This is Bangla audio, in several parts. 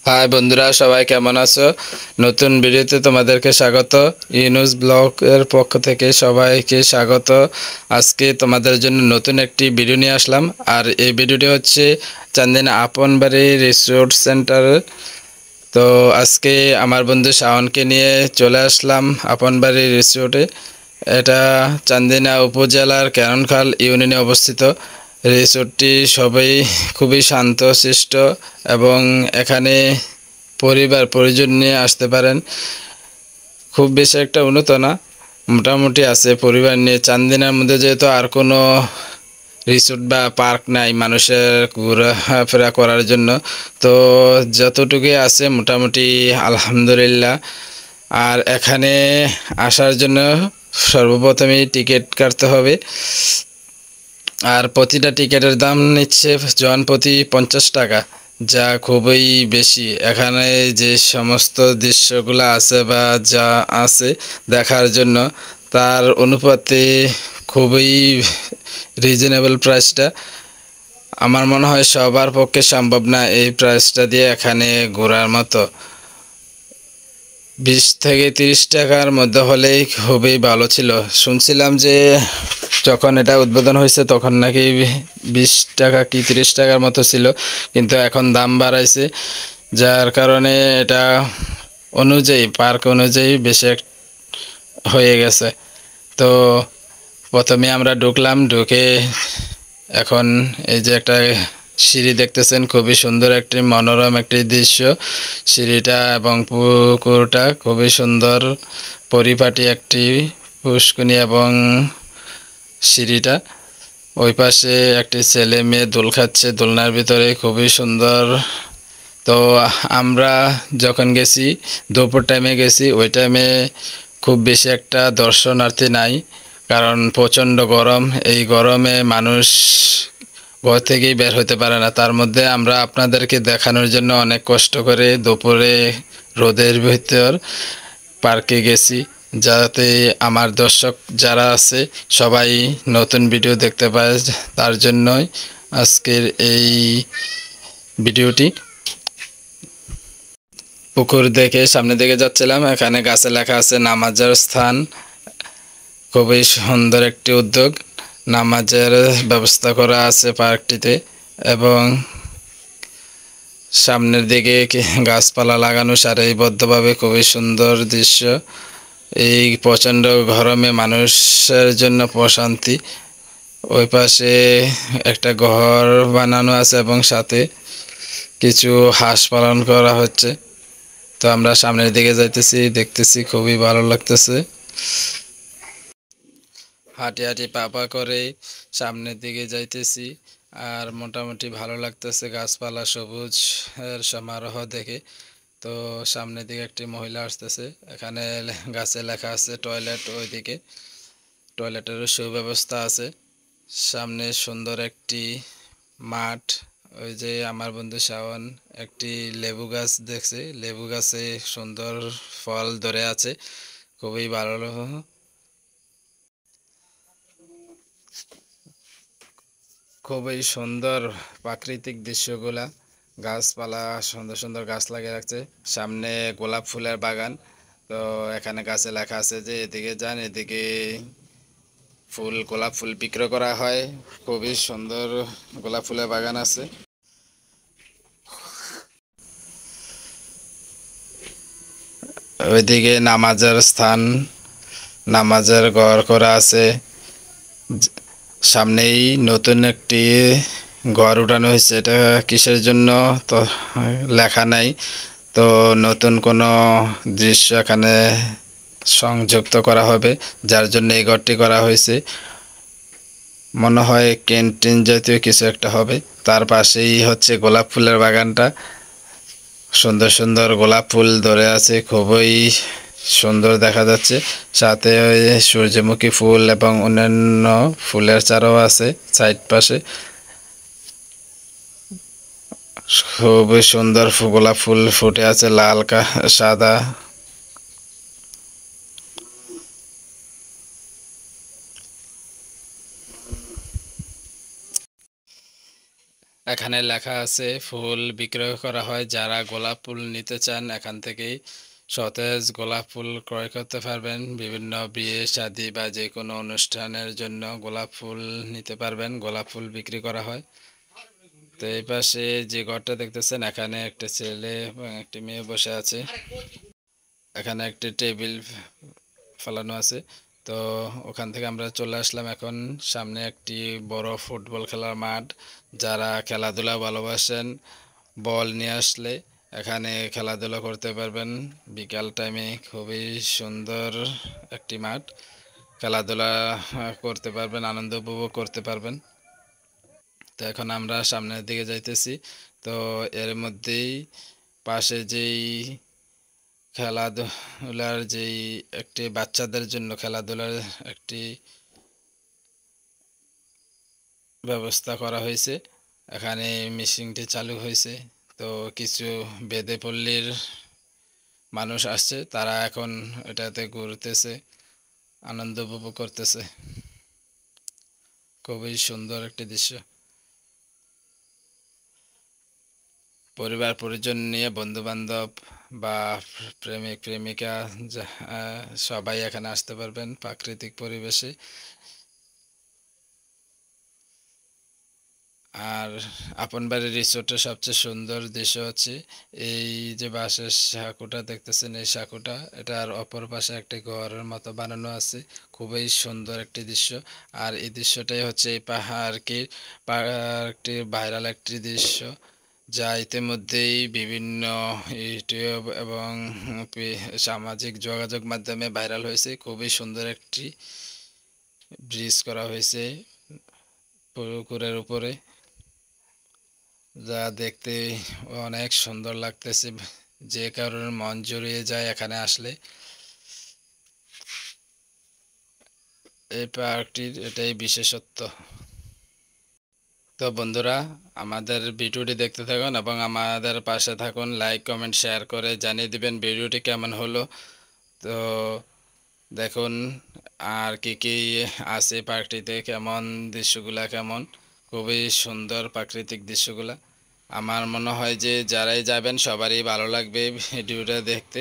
হাই বন্ধুরা, সবাই কেমন আছো? নতুন ভিডিওতে তোমাদেরকে স্বাগত। ইউনুস ব্লগ এর পক্ষ থেকে সবাইকে স্বাগত। আজকে তোমাদের জন্য নতুন একটি ভিডিও নিয়ে আসলাম। আর এই ভিডিওটি হচ্ছে চান্দিনা আপনবাড়ি রিসোর্ট সেন্টার। তো আজকে আমার বন্ধু শাওনকে নিয়ে চলে আসলাম আপনবাড়ি রিসোর্টে। এটা চান্দিনা উপজেলার কেরনখাল ইউনিয়নে অবস্থিত। রিসোর্টটি সবাই খুবই শান্তশিষ্ট এবং এখানে পরিবার পরিজন নিয়ে আসতে পারেন। খুব বেশি একটা উন্নত না, মোটামুটি আছে পরিবার নিয়ে। চান্দিনার মধ্যে যেহেতু আর কোনো রিসোর্ট বা পার্ক নাই মানুষের ঘোরাফেরা করার জন্য, তো যতটুকুই আছে মোটামুটি আলহামদুলিল্লাহ। আর এখানে আসার জন্য সর্বপ্রথমেই টিকিট কাটতে হবে। আর প্রতিটা টিকিটের দাম নিচ্ছে জনপ্রতি 50 টাকা, যা খুবই বেশি। এখানে যে সমস্ত দৃশ্যগুলো আছে বা যা আছে দেখার জন্য, তার অনুপাতে খুবই রিজনেবল প্রাইসটা। আমার মনে হয় সবার পক্ষে সম্ভব না এই প্রাইসটা দিয়ে এখানে ঘোরার মতো। 20 থেকে 30 টাকার মধ্যে হলেই খুবই ভালো ছিল। শুনছিলাম যে যখন এটা উদ্বোধন হয়েছে তখন নাকি 20 টাকা কি 30 টাকার মতো ছিল, কিন্তু এখন দাম বাড়াইছে, যার কারণে এটা অনুযায়ী পার্ক অনুযায়ী বেশি হয়ে গেছে। তো প্রথমে আমরা ঢুকলাম, ঢুকে এখন এই যে একটা সিঁড়ি দেখতেছেন, খুবই সুন্দর একটি মনোরম একটি দৃশ্য। সিঁড়িটা এবং পুকুরটা খুবই সুন্দর, পরিপাটি একটি পুষ্করিণী। এবং সিঁড়িটা ওই পাশে একটি ছেলে মেয়ে দোল খাচ্ছে দোলনার ভিতরে, খুবই সুন্দর। তো আমরা যখন গেছি দুপুর টাইমে গেছি, ওই টাইমে খুব বেশি একটা দর্শনার্থী নাই, কারণ প্রচণ্ড গরম। এই গরমে মানুষ ঘর থেকেই বের হতে পারে না। তার মধ্যে আমরা আপনাদেরকে দেখানোর জন্য অনেক কষ্ট করে দুপুরে রোদের ভিতর পার্কে গেছি, যাতে আমার দর্শক যারা আছে সবাই নতুন ভিডিও দেখতে পায়। তার জন্যই আজকের এই ভিডিওটি। পুকুর দেখে সামনে দিকে যাচ্ছিলাম, এখানে গাছে লেখা আছে নামাজের স্থান। খুবই সুন্দর একটি উদ্যোগ, নামাজের ব্যবস্থা করা আছে পার্কটিতে। এবং সামনের দিকে গাছপালা লাগানো সারিবদ্ধভাবে, খুবই সুন্দর দৃশ্য। এই প্রচণ্ড গরমে মানুষের জন্য প্রশান্তি। ওই পাশে একটা ঘর বানানো আছে এবং সাথে কিছু হাঁস পালন করা হচ্ছে। তো আমরা সামনের দিকে যাইতেছি, দেখতেছি খুবই ভালো লাগতেছে। হাঁটি হাঁটি পা করে সামনের দিকে যাইতেছি, আর মোটামুটি ভালো লাগতেছে গাছপালা সবুজ এর সমারোহ দেখে। তো সামনের দিকে একটি মহিলা আসতেছে, এখানে গাছে লেখা আছে টয়লেট। ওইদিকে টয়লেটেরও সুব্যবস্থা আছে। সামনে সুন্দর একটি মাঠ। ওই যে আমার বন্ধু শাওন একটি লেবু গাছ দেখছে, লেবু গাছে সুন্দর ফল ধরে আছে, খুবই ভালো। খুবই সুন্দর প্রাকৃতিক দৃশ্যগুলা, গাছপালা সুন্দর সুন্দর গাছ লাগিয়ে রাখছে। সামনে গোলাপ ফুলের বাগান। তো এখানে গাছে লেখা আছে যে এদিকে যান, এদিকে ফুল গোলাপ ফুল বিক্রয় করা হয়। খুবই সুন্দর গোলাপ ফুলের বাগান আছে। ওইদিকে নামাজের স্থান, নামাজের ঘর করা আছে। সামনেই নতুন একটি ঘর উঠানো হয়েছে, এটা কিসের জন্য তো লেখা নাই। তো নতুন কোনো দৃশ্য এখানে সংযুক্ত করা হবে, যার জন্য এই ঘরটি করা হয়েছে। মনে হয় ক্যান্টিন জাতীয় কিছু একটা হবে। তার পাশেই হচ্ছে গোলাপ ফুলের বাগানটা, সুন্দর সুন্দর গোলাপ ফুল ধরে আছে, খুবই সুন্দর দেখা যাচ্ছে। সাথে ওই সূর্যমুখী ফুল এবং অন্যান্য ফুলের চারাও আছে সাইড পাশে। খুবই সুন্দর গোলাপ ফুল ফুটে আছে, লাল সাদা। এখানে লেখা আছে ফুল বিক্রয় করা হয়, যারা গোলাপ ফুল নিতে চান এখান থেকেই সতেজ গোলাপ ফুল ক্রয় করতে পারবেন। বিভিন্ন বিয়ে শাদী বা যে কোনো অনুষ্ঠানের জন্য গোলাপ ফুল নিতে পারবেন, গোলাপ ফুল বিক্রি করা হয়। তো এই পাশে যে ঘরটা দেখতেছেন এখানে একটা ছেলে এবং একটি মেয়ে বসে আছে। এখানে একটি টেবিল ফেলানো আছে। তো ওখান থেকে আমরা চলে আসলাম এখন সামনে একটি বড় ফুটবল খেলার মাঠ। যারা খেলাধুলা ভালোবাসেন বল নিয়ে আসলে এখানে খেলাধুলা করতে পারবেন। বিকাল টাইমে খুবই সুন্দর একটি মাঠ, খেলাধুলা করতে পারবেন, আনন্দ উপভোগ করতে পারবেন। তো এখন আমরা সামনের দিকে যাইতেছি। তো এর মধ্যেই পাশে যেই খেলাধুলার যেই একটি বাচ্চাদের জন্য খেলাধুলার একটি ব্যবস্থা করা হয়েছে, এখানে মেশিনটি চালু হয়েছে। তো কিছু বেদেপল্লীর মানুষ আসছে, তারা এখন এটাতে ঘুরতেছে, আনন্দ উপভোগ করতেছে। খুবই সুন্দর একটি দৃশ্য। পরিবার পরিজন নিয়ে বন্ধু বান্ধব বা প্রেমিক প্রেমিকা সবাই এখানে আসতে পারবেন প্রাকৃতিক পরিবেশে। আর আপন বাড়ির রিসোর্টের সবচেয়ে সুন্দর দৃশ্য হচ্ছে এই যে বাঁশের সাঁকোটা দেখতেছেন, এই সাঁকোটা এটার অপর পাশে একটি ঘরের মতো বানানো আছে। খুবই সুন্দর একটি দৃশ্য। আর এই দৃশ্যটাই হচ্ছে এই পাহাড়টির ভাইরাল একটি দৃশ্য, যা ইতিমধ্যেই বিভিন্ন ইউটিউব এবং সামাজিক যোগাযোগ মাধ্যমে ভাইরাল হয়েছে। খুবই সুন্দর একটি ব্রিজ করা হয়েছে পুকুরের উপরে, যা দেখতে অনেক সুন্দর লাগতেছে, যে কারণে মন জুড়িয়ে যায় এখানে আসলে। এই পার্কটির এটাই বিশেষত্ব। তো বন্ধুরা, আমাদের ভিডিওটি দেখতে থাকুন এবং আমাদের পাশে থাকুন, লাইক কমেন্ট শেয়ার করে জানিয়ে দিবেন ভিডিওটি কেমন হলো। তো দেখুন আর কি কি আছে পার্কটিতে, কেমন দৃশ্যগুলা কেমন, খুবই সুন্দর প্রাকৃতিক দৃশ্যগুলা। আমার মনে হয় যে যারাই যাবেন সবারই ভালো লাগবে ভিডিওটা দেখতে।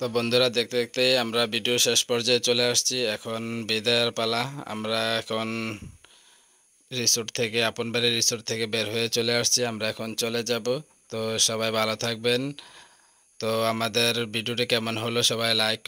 তো বন্ধুরা, দেখতে দেখতে আমরা ভিডিও শেষ পর্যায়ে চলে আসছি। এখন বিদায়ের পালা। আমরা এখন আপন বাড়ির রিসোর্ট থেকে বের হয়ে চলে আসছি। আমরা এখন চলে যাব। তো সবাই ভালো থাকবেন। তো আমাদের ভিডিওটি কেমন হলো, সবাই লাইক